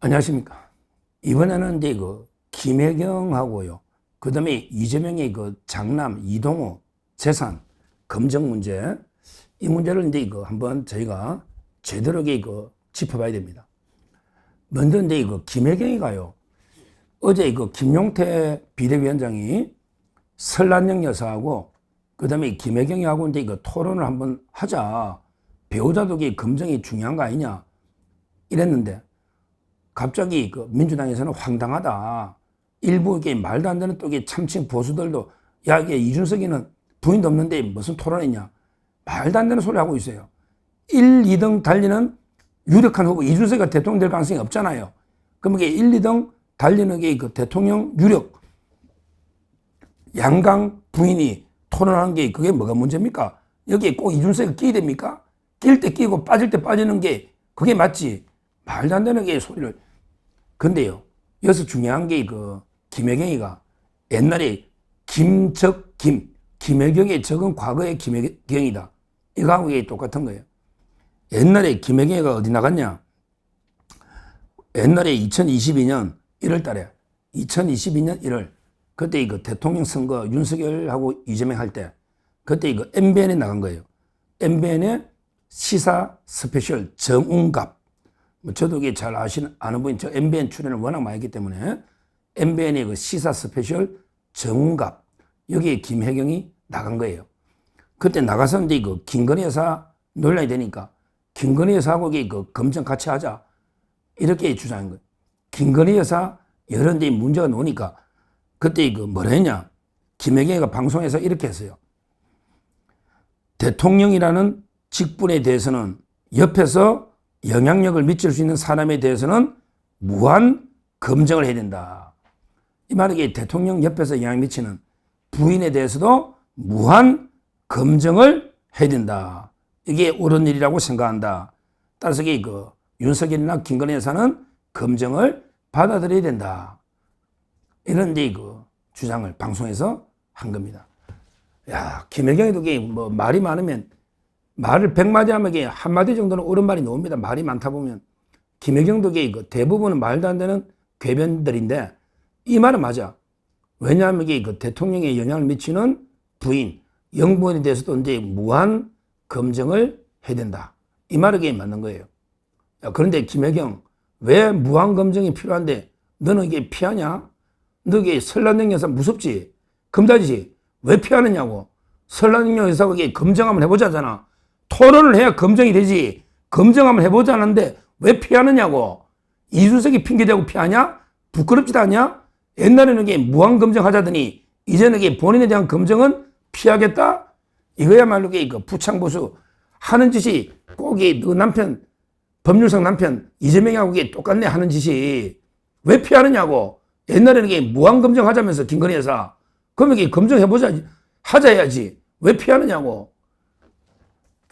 안녕하십니까. 이번에는 이제 김혜경하고요. 그 다음에 이재명의 장남 이동호 재산 검증 문제, 이 문제를 이제 한번 저희가 제대로 짚어봐야 됩니다. 먼저 이제 김혜경이가요. 어제 김용태 비대위원장이 설란영 여사하고 그 다음에 김혜경이하고 이제 토론을 한번 하자. 배우자도 검증이 중요한 거 아니냐 이랬는데, 갑자기 민주당에서는 황당하다. 일부 말도 안 되는 또 참칭 보수들도 야, 이게 이준석이는 부인도 없는데 무슨 토론했냐. 말도 안 되는 소리 하고 있어요. 1, 2등 달리는 유력한 후보, 이준석이가 대통령 될 가능성이 없잖아요. 그럼 이게 1, 2등 달리는 게 대통령 유력 양강 부인이 토론하는 게 그게 뭐가 문제입니까? 여기에 꼭 이준석이 끼야 됩니까? 낄 때 끼고 빠질 때 빠지는 게 그게 맞지. 말도 안 되는 게 소리를. 근데요, 여기서 중요한 게 김혜경이가 옛날에 김혜경의 적은 과거의 김혜경이다. 이거하고 이게 똑같은 거예요. 옛날에 김혜경이가 어디 나갔냐? 옛날에 2022년 1월 달에, 2022년 1월, 그때 대통령 선거 윤석열하고 이재명 할 때, 그때 MBN에 나간 거예요. MBN의 시사 스페셜 정운갑. 저도 이게 잘 아는 분이, 저 MBN 출연을 워낙 많이 했기 때문에 MBN의 시사 스페셜 정운갑, 여기에 김혜경이 나간 거예요. 그때 나가서 이제 김건희 여사 논란이 되니까 김건희 여사하고 검증 같이 하자 이렇게 주장한 거예요. 김건희 여사 여러 데 문제가 나오니까 그때 뭐라 했냐? 김혜경이가 방송에서 이렇게 했어요. 대통령이라는 직분에 대해서는 옆에서 영향력을 미칠 수 있는 사람에 대해서는 무한 검증을 해야 된다. 이 말이 대통령 옆에서 영향 미치는 부인에 대해서도 무한 검증을 해야 된다. 이게 옳은 일이라고 생각한다. 따라서 윤석열이나 김건희 여사는 검증을 받아들여야 된다. 이런 주장을 방송에서 한 겁니다. 야, 김혜경이도 말이 많으면, 말을 100마디 하면 한마디 정도는 옳은 말이 나옵니다. 말이 많다 보면. 김혜경도 대부분은 말도 안 되는 궤변들인데, 이 말은 맞아. 왜냐하면 대통령에 영향을 미치는 부인, 영부인에 대해서도 이제 무한 검증을 해야 된다. 이 말이 맞는 거예요. 야, 그런데 김혜경, 왜 무한 검증이 필요한데 너는 이게 피하냐? 너 이게 설란영 여사 무섭지? 금다지지? 왜 피하느냐고. 설란영 여사가 검증 한번 해보자잖아. 토론을 해야 검증이 되지. 검증 한번 해보자는데 왜 피하느냐고. 이준석이 핑계대고 피하냐? 부끄럽지도 않냐? 옛날에는 무한 검증하자더니 이제는 본인에 대한 검증은 피하겠다? 이거야말로 부창보수 하는 짓이 꼭 너 남편, 법률상 남편 이재명하고 똑같네 하는 짓이. 왜 피하느냐고. 옛날에는 무한 검증하자면서 김건희 여사. 그러면 검증해보자 하자 해야지. 왜 피하느냐고.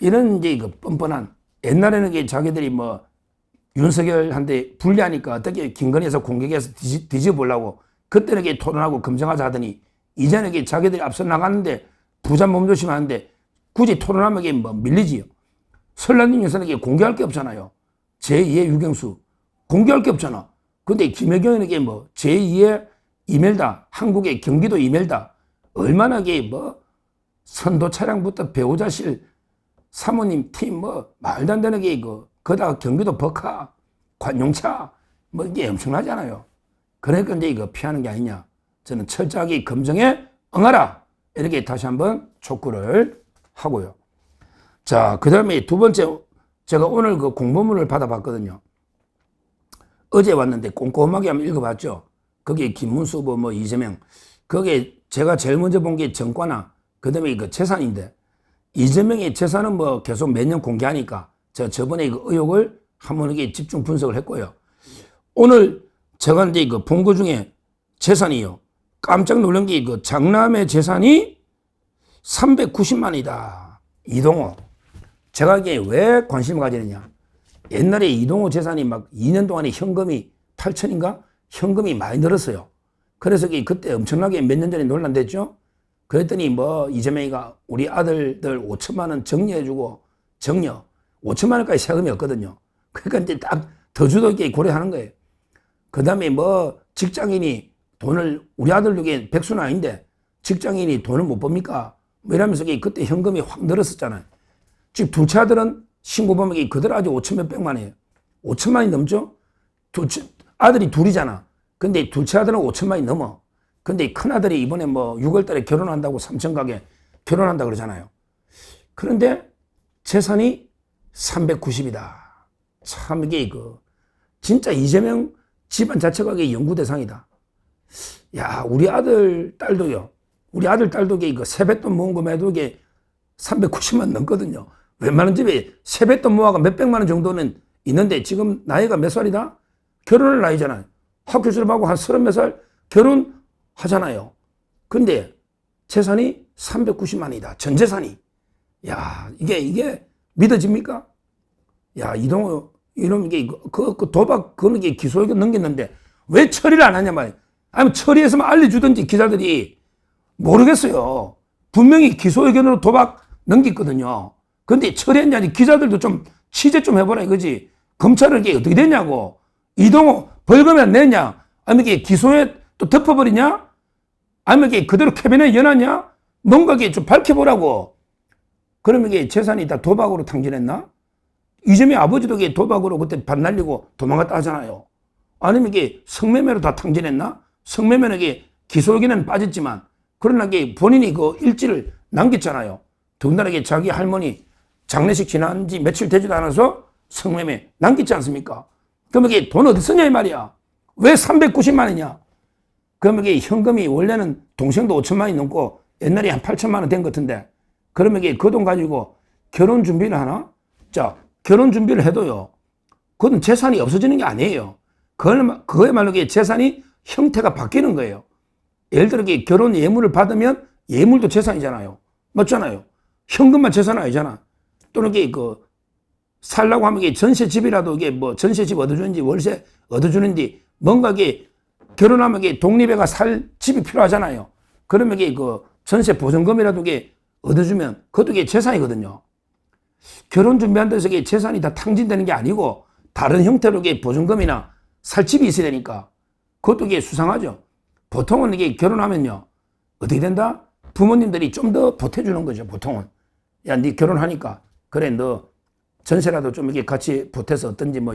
이런 뻔뻔한, 옛날에는 자기들이 윤석열한테 불리하니까 어떻게 김건희 여사 공격해서 뒤집어보려고 그때는 토론하고 검증하자 하더니 이제는 자기들이 앞서 나가는데 부자 몸조심하는데 굳이 토론하면 밀리지요. 설란영 여사는 공개할 게 없잖아요. 제2의 유경수 공개할 게 없잖아. 근데 김혜경은 제2의 이멜다, 한국의 경기도 이멜다, 얼마나 선도 차량부터 배우자실 사모님 팀 말도 안 되는 거다가 경기도 버카 관용차 이게 엄청나잖아요. 그러니까 이제 피하는 게 아니냐. 저는 철저하게 검증에 응하라 이렇게 다시 한번 촉구를 하고요. 자, 그 다음에 두 번째, 제가 오늘 공보문을 받아봤거든요. 어제 왔는데 꼼꼼하게 한번 읽어봤죠. 거기에 김문수 후보 이재명, 거기에 제가 제일 먼저 본 게 정과나 그 다음에 재산인데, 이재명의 재산은 계속 매년 공개하니까 제가 저번에 의혹을 한번 이렇게 집중 분석을 했고요. 오늘 제가 이제 본 거 중에 재산이요. 깜짝 놀란 게 장남의 재산이 390만이다. 이동호. 제가 이게 왜 관심을 가지느냐. 옛날에 이동호 재산이 2년 동안에 현금이 8천인가? 현금이 많이 늘었어요. 그래서 그때 엄청나게 몇 년 전에 논란됐죠. 그랬더니 이재명이가 우리 아들들 5천만 원 정리해주고, 정려 5천만 원까지 세금이 없거든요. 그러니까 이제 딱 더 주도 있게 고려하는 거예요. 그 다음에 뭐 직장인이 돈을, 우리 아들에게 백수는 아닌데 직장인이 돈을 못 법니까? 뭐 이러면서 그때 현금이 확 늘었었잖아요. 지금 둘째 아들은 신고 보면 그대로 아주 5천 몇백만이에요. 5천만이 넘죠? 아들이 둘이잖아. 근데 둘째 아들은 5천만이 넘어. 근데 큰 아들이 이번에 뭐 6월 달에 결혼한다고 3천 가게 결혼한다 그러잖아요. 그런데 재산이 390이다. 참 이게 진짜 이재명 집안 자체가 연구 대상이다. 야, 우리 아들 딸도요. 우리 아들 딸도 세뱃돈 모은 거 해도 390만 넘거든요. 웬만한 집에 세뱃돈 모아가 몇백만 원 정도는 있는데 지금 나이가 몇 살이다? 결혼할 나이잖아요. 학교 졸업하고 한 30몇 살 결혼하잖아요. 근데 재산이 390만이다. 전 재산이. 야, 이게 믿어집니까? 야, 이놈 그 도박 그런 게 기소유예 넘겼는데 왜 처리를 안 하냐 말이야. 아니면 처리했으면 알려주든지 기자들이. 모르겠어요. 분명히 기소의견으로 도박 넘겼거든요. 근데 처리했냐니 기자들도 좀 취재 좀 해보라 이거지. 검찰은 이게 어떻게 됐냐고. 이동호 벌금이 안 냈냐? 아니면 이게 기소에 또 덮어버리냐? 아니면 이게 그대로 캐비넷에 연하냐? 뭔가 이게 좀 밝혀보라고. 그러면 이게 재산이 다 도박으로 탕진했나? 이재명 아버지도 이게 도박으로 그때 반 날리고 도망갔다 하잖아요. 아니면 이게 성매매로 다 탕진했나? 성매매는 이게 기소의견에는 빠졌지만 그러나 이게 본인이 그 일지를 남겼잖아요. 더군다나 이게 자기 할머니 장례식 지난 지 며칠 되지도 않아서 성매매 남겼지 않습니까? 그러면 이게 돈 어디 쓰냐 이 말이야. 왜 390만 원이냐? 그러면 이게 현금이 원래는 동생도 5천만 원이 넘고 옛날에 한 8천만 원 된 것 같은데 그러면 이게 그 돈 가지고 결혼 준비를 하나? 자, 결혼 준비를 해도요. 그건 재산이 없어지는 게 아니에요. 그거야말로 이게 재산이 형태가 바뀌는 거예요. 예를 들어 결혼 예물을 받으면 예물도 재산이잖아요. 맞잖아요. 현금만 재산 아니잖아. 또는 살라고 하면 전세 집이라도 뭐 전세 집 얻어주는지 월세 얻어주는지 뭔가 결혼하면 독립해가 살 집이 필요하잖아요. 그러면 전세 보증금이라도 얻어주면 그것도 재산이거든요. 결혼 준비한다고 해서 재산이 다 탕진되는 게 아니고 다른 형태로 보증금이나 살 집이 있어야 되니까 그것도 수상하죠. 보통은 이게 결혼하면요. 어떻게 된다? 부모님들이 좀 더 보태주는 거죠, 보통은. 야, 네 결혼하니까. 그래, 너 전세라도 좀 이렇게 같이 보태서 어떤지 뭐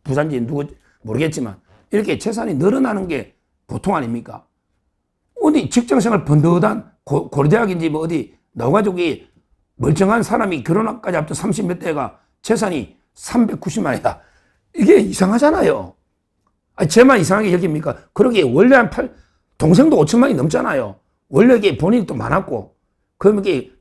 부자인지 누구 모르겠지만 이렇게 재산이 늘어나는 게 보통 아닙니까? 어디 직장생활 번듯한 고려대학인지 뭐 어디 나와가지고 멀쩡한 사람이 결혼까지 앞서 30몇 대가 재산이 390만이다. 이게 이상하잖아요. 아니, 쟤만 이상하게 여깁니까? 그러기에 원래 동생도 5천만이 넘잖아요. 원래 이게 본인이 또 많았고, 그러면 이게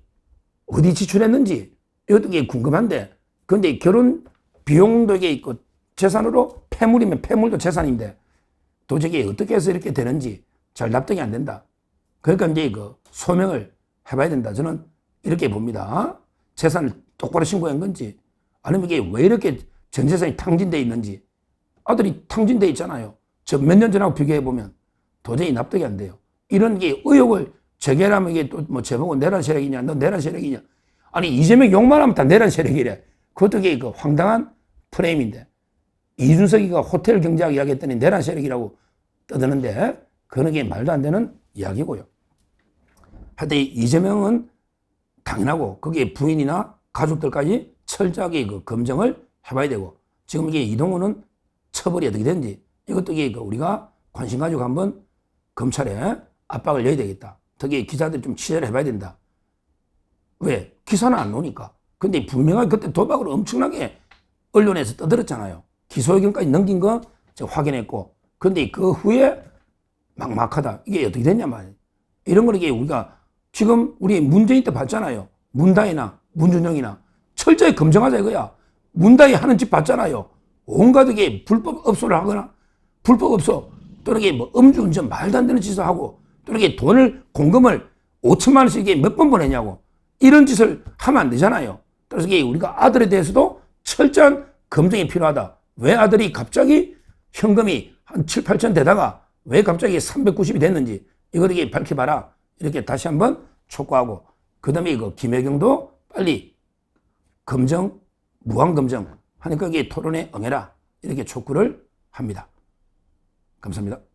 어디 지출했는지, 이것도 궁금한데, 근데 결혼 비용도 있고, 재산으로 폐물이면 폐물도 재산인데, 도저히 어떻게 해서 이렇게 되는지 잘 납득이 안 된다. 그러니까 이제 소명을 해봐야 된다. 저는 이렇게 봅니다. 재산을 똑바로 신고한 건지, 아니면 이게 왜 이렇게 전 재산이 탕진돼 있는지, 아들이 탕진돼 있잖아요. 저 몇 년 전하고 비교해보면 도저히 납득이 안 돼요. 이런 의혹을 제기하면 이게 또 뭐 제보고 내란 세력이냐, 너 내란 세력이냐. 아니, 이재명 욕만 하면 다 내란 세력이래. 그것도 황당한 프레임인데. 이준석이가 호텔 경제학 이야기했더니 내란 세력이라고 떠드는데, 그런 게 말도 안 되는 이야기고요. 하여튼 이재명은 당연하고, 거기에 부인이나 가족들까지 철저하게 검증을 해봐야 되고, 지금 이동호는 처벌이 어떻게 되는지 이것도 우리가 관심 가지고 한번 검찰에 압박을 넣어야 되겠다. 특히 기자들 좀 취재를 해봐야 된다. 왜? 기사는 안 나오니까. 근데 분명하게 그때 도박으로 엄청나게 언론에서 떠들었잖아요. 기소의견까지 넘긴 거 제가 확인했고. 근데 그 후에 막막하다. 이게 어떻게 됐냐 말이에요. 이런 걸 우리가 지금 우리 문재인 때 봤잖아요. 문다이나 문준영이나 철저히 검증하자 이거야. 문다이 하는 집 봤잖아요. 온갖 불법 업소를 하거나 불법 업소 또는 뭐 음주운전 말도 안 되는 짓을 하고 또는 돈을 공금을 5천만 원씩 몇 번 보내냐고 이런 짓을 하면 안 되잖아요. 그래서 우리가 아들에 대해서도 철저한 검증이 필요하다. 왜 아들이 갑자기 현금이 한 7, 8천 되다가 왜 갑자기 390이 됐는지 이걸 밝혀봐라. 이렇게 다시 한번 촉구하고 그 다음에 김혜경도 빨리 검증, 무한 검증 하니까 토론에 응해라. 이렇게 촉구를 합니다. 감사합니다.